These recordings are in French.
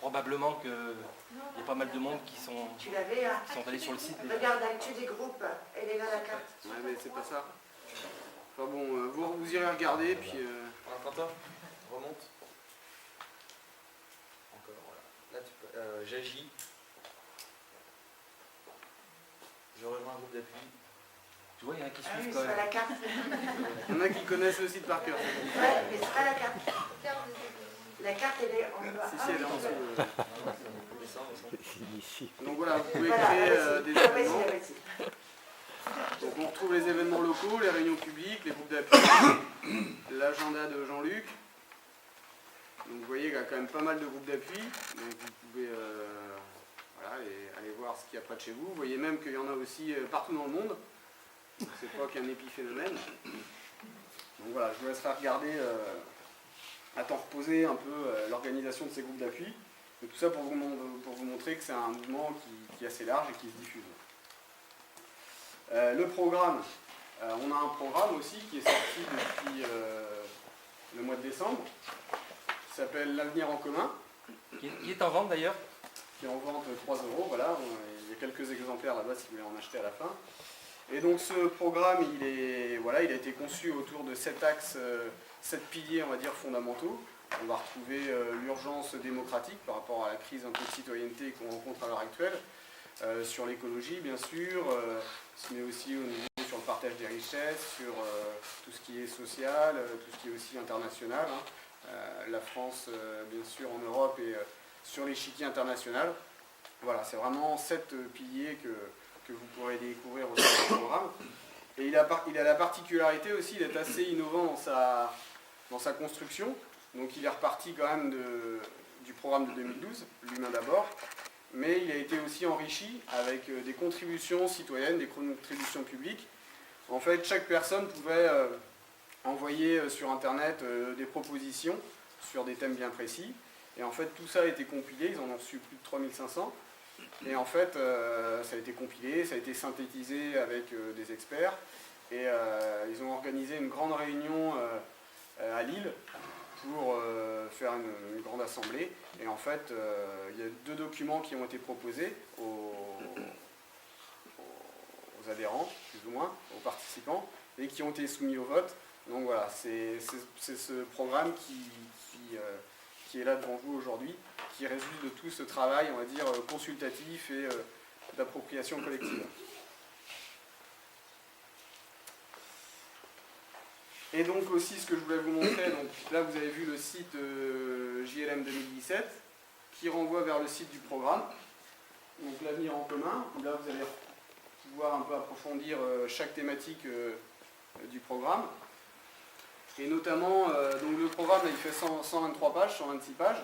probablement qu'il y a pas mal de monde qui sont allés sur le site. Regarde l'actu des groupes, elle est là la carte. Ouais, mais c'est pas ça. Enfin bon, vous irez regarder, puis... Quentin, remonte. Encore, voilà. Là, tu peux... j'agis. Je rejoins un groupe d'appui. Tu vois, il y en a qui Ah suivent oui, quand c'est pas même. la carte. Il y en a qui connaissent le site par cœur. Ouais, mais c'est pas la carte. La carte, elle est en bas. Si, elle est en dessous. Descends. Donc voilà, vous pouvez Voilà, créer vas-y. des Vas-y, événements. vas-y. Donc on retrouve les événements locaux, les réunions publiques, les groupes d'appui, l'agenda de Jean-Luc. Donc vous voyez qu'il y a quand même pas mal de groupes d'appui. Donc vous pouvez voilà, aller voir ce qu'il y a près de chez vous. Vous voyez même qu'il y en a aussi partout dans le monde. Donc c'est pas qu'un épiphénomène. Donc voilà, je vous laisserai regarder à temps reposer un peu l'organisation de ces groupes d'appui. Et tout ça pour vous montrer que c'est un mouvement qui est assez large et qui se diffuse. Le programme, on a un programme aussi qui est sorti depuis le mois de décembre, qui s'appelle l'Avenir en commun. Qui est en vente d'ailleurs. Qui est en vente 3 €, voilà, il y a quelques exemplaires là-bas si vous voulez en acheter à la fin. Et donc ce programme, il a été conçu autour de 7 axes, 7 piliers, on va dire, fondamentaux. On va retrouver l'urgence démocratique par rapport à la crise un peu de citoyenneté qu'on rencontre à l'heure actuelle, sur l'écologie bien sûr, mais aussi au niveau sur le partage des richesses, sur tout ce qui est social, tout ce qui est aussi international, hein. La France bien sûr en Europe et sur l'échiquier international. Voilà, c'est vraiment 7 piliers que vous pourrez découvrir au sein du programme. Et il a la particularité aussi d'être assez innovant dans sa construction. Donc il est reparti quand même du programme de 2012, l'humain d'abord, mais il a été aussi enrichi avec des contributions citoyennes, des contributions publiques. En fait, chaque personne pouvait envoyer sur Internet des propositions sur des thèmes bien précis. Et en fait, tout ça a été compilé, ils en ont reçu plus de 3500. Et en fait, ça a été compilé, ça a été synthétisé avec des experts. Et ils ont organisé une grande réunion à Lille pour faire une grande assemblée. Et en fait, il y a 2 documents qui ont été proposés aux adhérents, plus ou moins, aux participants, et qui ont été soumis au vote. Donc voilà, c'est ce programme qui est là devant vous aujourd'hui, qui résulte de tout ce travail, on va dire, consultatif et d'appropriation collective. Et donc aussi ce que je voulais vous montrer, donc là vous avez vu le site JLM 2017, qui renvoie vers le site du programme, donc l'avenir en commun, où là vous allez pouvoir un peu approfondir chaque thématique du programme. Et notamment, donc le programme là, il fait 123 pages, 126 pages,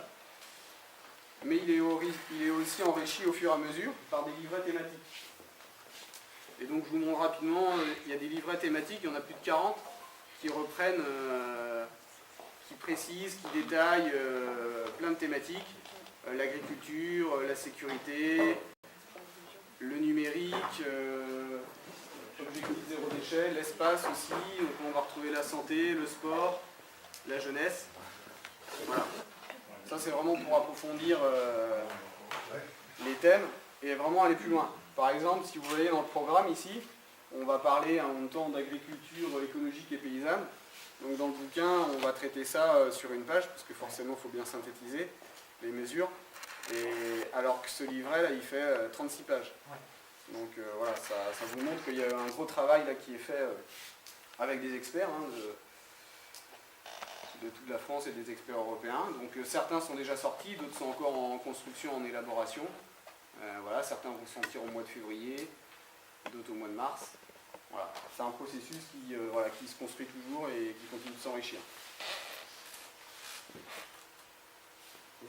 mais il est aussi enrichi au fur et à mesure par des livrets thématiques. Et donc je vous montre rapidement, il y a des livrets thématiques, il y en a plus de 40, qui reprennent, qui précisent, qui détaillent plein de thématiques, l'agriculture, la sécurité, le numérique, objectif zéro déchet, l'espace aussi, donc on va retrouver la santé, le sport, la jeunesse. Voilà. Ça c'est vraiment pour approfondir les thèmes et vraiment aller plus loin. Par exemple, si vous voyez dans le programme ici, on va parler en même temps d'agriculture écologique et paysanne. Donc dans le bouquin, on va traiter ça sur une page, parce que forcément il faut bien synthétiser les mesures. Et alors que ce livret là, il fait 36 pages. Donc voilà, ça vous montre qu'il y a un gros travail là qui est fait avec des experts hein, de toute la France et des experts européens. Donc certains sont déjà sortis, d'autres sont encore en construction, en élaboration. Voilà, certains vont sortir au mois de février, d'autres au mois de mars. Voilà, c'est un processus qui se construit toujours et qui continue de s'enrichir.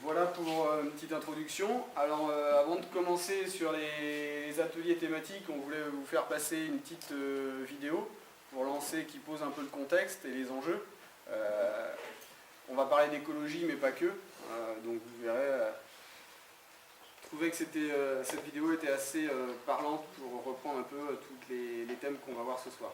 Voilà pour une petite introduction. Alors avant de commencer sur les ateliers thématiques, on voulait vous faire passer une petite vidéo pour lancer, qui pose un peu le contexte et les enjeux. On va parler d'écologie mais pas que, donc vous verrez. Je trouvais que cette vidéo était assez parlante pour reprendre un peu tous les thèmes qu'on va voir ce soir.